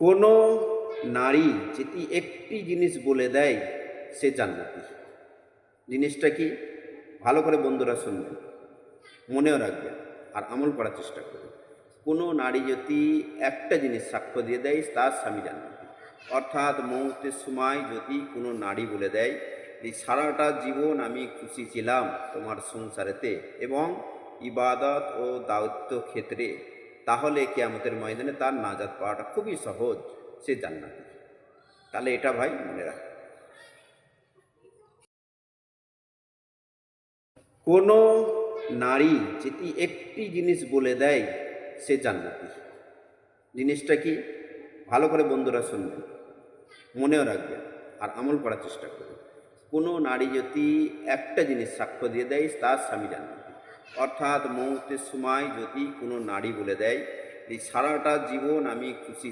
কোনো নারী যদি একটি জিনিস বলে দেয় সে জান্নাতি। জিনিসটা কি? ভালো করে বন্ধুরা শুনবেন, মনেও রাখবেন আর আমল করার চেষ্টা করবেন। কোনো নারী যদি একটা জিনিস সাক্ষ্য দিয়ে দেয় তার স্বামী জান্নাতি। অর্থাৎ মৌতের সময় যদি কোনো নারী বলে দেয় যে সারাটা জীবন আমি খুশি ছিলাম তোমার সংসারেতে এবং ইবাদত ও দায়িত্ব ক্ষেত্রে, তাহলে কিয়ামতের ময়দানে তার নাজাত পাওয়াটা খুবই সহজ, সে জান্নাতি। তাহলে এটা ভাই মনে রাখ। কোনো নারী যদি একটি জিনিস বলে দেয় সে জান্নাতি। জিনিসটা কি? ভালো করে বন্ধুরা শুনবেন, মনেও রাখবেন আর আমল করার চেষ্টা করবেন। কোনো নারী যদি একটা জিনিস সাক্ষ্য দিয়ে দেয় তার স্বামী জান্নাতি। অর্থাৎ মৌতের সময় যদি কোনো নারী বলে দেয় যে সারাটা জীবন আমি খুশি